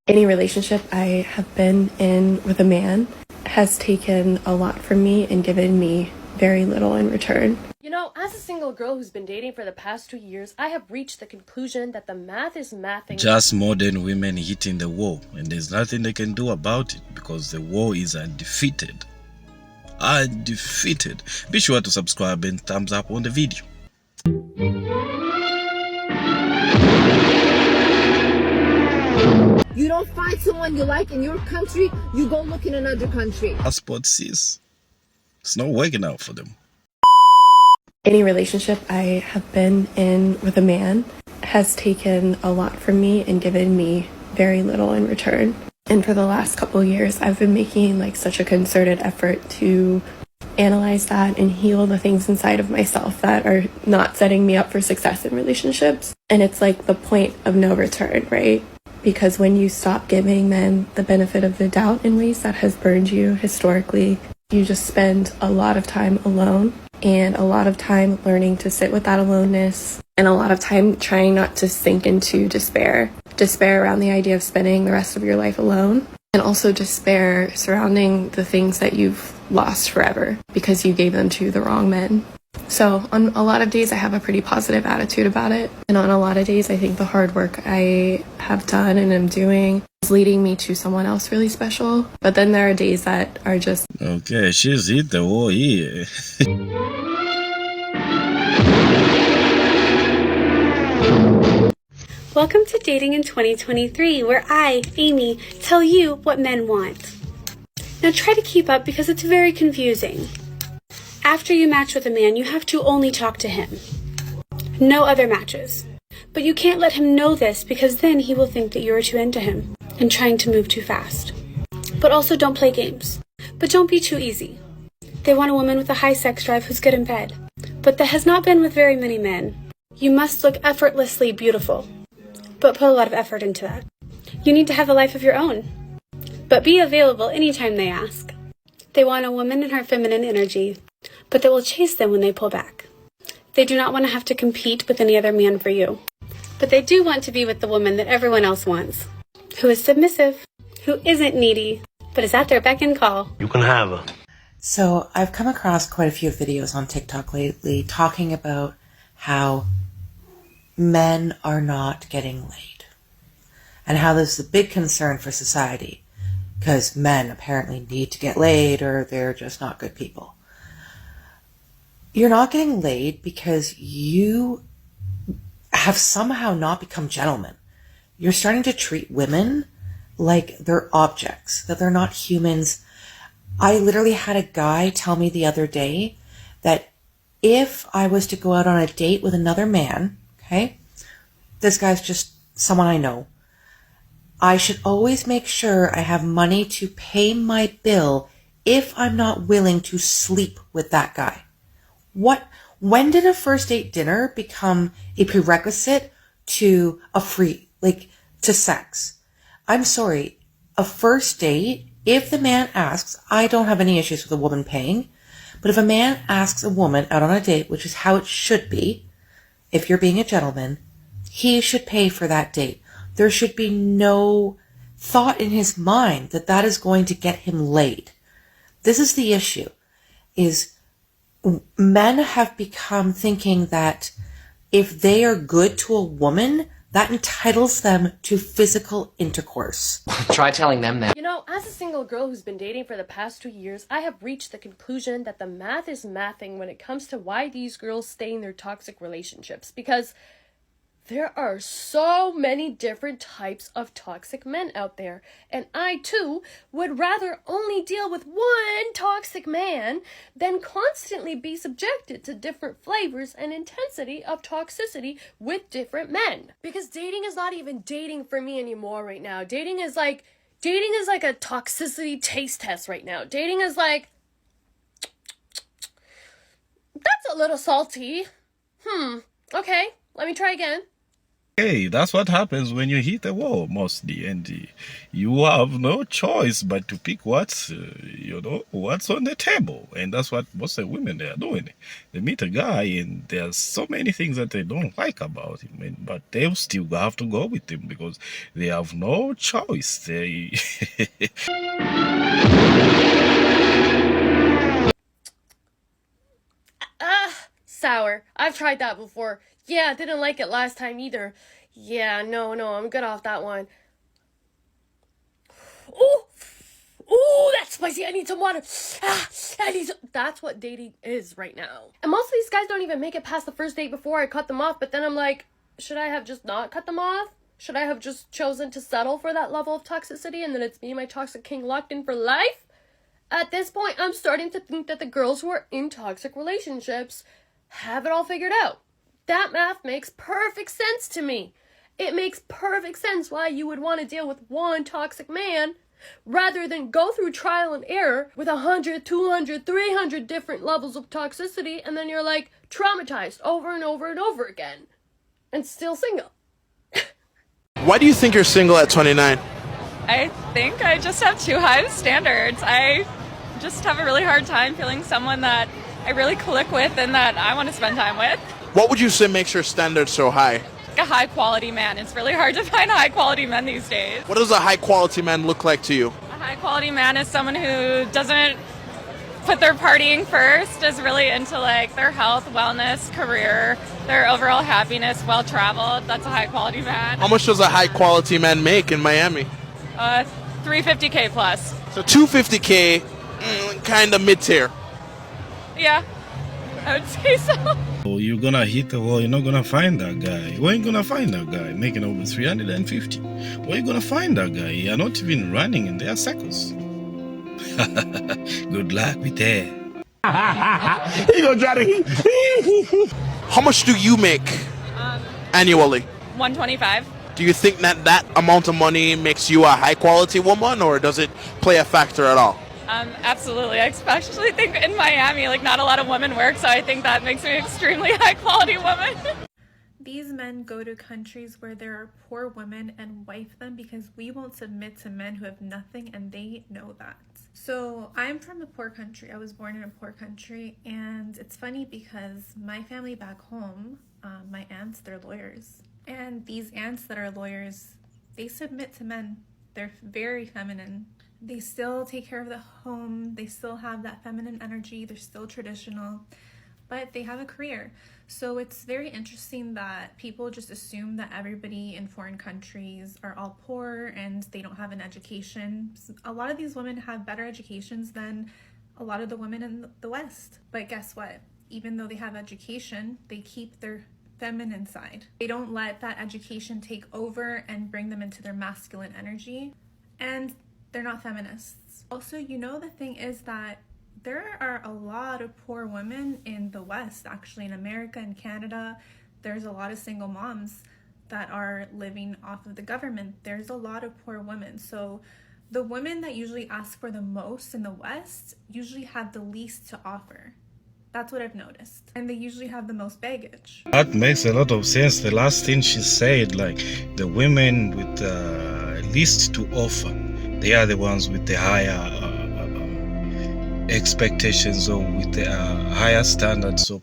Any relationship I have been in with a man has taken a lot from me and given me very little in return. You know, as a single girl who's been dating for the past 2 years, I have reached the conclusion that the math is mathing. Just modern women hitting the wall, and there's nothing they can do about it because the war is undefeated. Undefeated. Be sure to subscribe and thumbs up on the video. You don't find someone you like in your country, you go look in another country. Passport sis. It's not working out for them. Any relationship I have been in with a man has taken a lot from me and given me very little in return. And for the last couple of years, I've been making such a concerted effort to analyze that and heal the things inside of myself that are not setting me up for success in relationships. And it's like the point of no return, right? Because when you stop giving men the benefit of the doubt in ways that has burned you historically, you just spend a lot of time alone and a lot of time learning to sit with that aloneness and a lot of time trying not to sink into despair. Despair around the idea of spending the rest of your life alone, and also despair surrounding the things that you've lost forever because you gave them to the wrong men. So on a lot of days I have a pretty positive attitude about it, and on a lot of days I think the hard work I have done and am doing is leading me to someone else really special. But then there are days that are just Okay, she's hit the wall here. Welcome to Dating in 2023, where I, Amy, tell you what men want. Now try to keep up because it's very confusing. After you match with a man, you have to only talk to him. No other matches. But you can't let him know this because then he will think that you are too into him and trying to move too fast. But also don't play games. But don't be too easy. They want a woman with a high sex drive who's good in bed. But that has not been with very many men. You must look effortlessly beautiful. But put a lot of effort into that. You need to have a life of your own. But be available anytime they ask. They want a woman in her feminine energy, but that will chase them when they pull back. They do not want to have to compete with any other man for you. But they do want to be with the woman that everyone else wants, who is submissive, who isn't needy, but is at their beck and call. You can have her. So I've come across quite a few videos on TikTok lately talking about how men are not getting laid and how this is a big concern for society because men apparently need to get laid or they're just not good people. You're not getting laid because you have somehow not become gentlemen. You're starting to treat women like they're objects, that they're not humans. I literally had a guy tell me the other day that if I was to go out on a date with another man, okay, this guy's just someone I know, I should always make sure I have money to pay my bill if I'm not willing to sleep with that guy. When did a first date dinner become a prerequisite to to sex? I'm sorry, a first date, if the man asks, I don't have any issues with a woman paying, but if a man asks a woman out on a date, which is how it should be, if you're being a gentleman, he should pay for that date. There should be no thought in his mind that that is going to get him laid. This is the issue, is men have become thinking that if they are good to a woman, that entitles them to physical intercourse. Try telling them that. You know, as a single girl who's been dating for the past 2 years, I have reached the conclusion that the math is mathing when it comes to why these girls stay in their toxic relationships. Because there are so many different types of toxic men out there, and I too would rather only deal with one toxic man than constantly be subjected to different flavors and intensity of toxicity with different men. Because dating is not even dating for me anymore right now. Dating is like a toxicity taste test right now. Dating is like, that's a little salty. Okay, let me try again. Hey, that's what happens when you hit a wall mostly, and you have no choice but to pick what's what's on the table, and that's what most of the women they are doing. They meet a guy, and there's so many things that they don't like about him, but they still have to go with him because they have no choice. They Sour. I've tried that before. Yeah, didn't like it last time either. Yeah, no, I'm good off that one. Ooh, that's spicy. I need some water. That's what dating is right now. And most of these guys don't even make it past the first date before I cut them off, but then I'm like, should I have just not cut them off? Should I have just chosen to settle for that level of toxicity and then it's me and my toxic king locked in for life? At this point, I'm starting to think that the girls who are in toxic relationships have it all figured out. That math makes perfect sense to me. It makes perfect sense why you would want to deal with one toxic man rather than go through trial and error with 100, 200, 300 different levels of toxicity and then you're like traumatized over and over and over again and still single. Why do you think you're single at 29? I think I just have too high of standards. I just have a really hard time feeling someone that I really click with and that I want to spend time with. What would you say makes your standards so high? A high quality man. It's really hard to find high quality men these days. What does a high quality man look like to you? A high quality man is someone who doesn't put their partying first, is really into like their health, wellness, career, their overall happiness, well traveled. That's a high quality man. How much does a high quality man make in Miami? $350K plus. So $250K, kind of mid-tier. Yeah, I would say so. Oh, you're gonna hit the wall, you're not gonna find that guy. Where are you gonna find that guy making over 350? Where are you gonna find that guy? You're not even running in their circles. Good luck with that. You gonna try to... How much do you make annually? 125. Do you think that amount of money makes you a high quality woman, or does it play a factor at all? Absolutely. I especially think in Miami, like not a lot of women work, so I think that makes me an extremely high quality woman. These men go to countries where there are poor women and wife them because we won't submit to men who have nothing, and they know that. So I'm from a poor country. I was born in a poor country, and it's funny because my family back home, my aunts, they're lawyers. And these aunts that are lawyers, they submit to men. They're very feminine. They still take care of the home. They still have that feminine energy. They're still traditional, but they have a career. So it's very interesting that people just assume that everybody in foreign countries are all poor and they don't have an education. A lot of these women have better educations than a lot of the women in the West. But guess what? Even though they have education, they keep their feminine side. They don't let that education take over and bring them into their masculine energy. And they're not feminists. Also, the thing is that there are a lot of poor women in the West, actually in America and Canada. There's a lot of single moms that are living off of the government. There's a lot of poor women. So the women that usually ask for the most in the West usually have the least to offer. That's what I've noticed. And they usually have the most baggage. That makes a lot of sense. The last thing she said, like the women with least to offer, they are the ones with the higher expectations or with the higher standards. So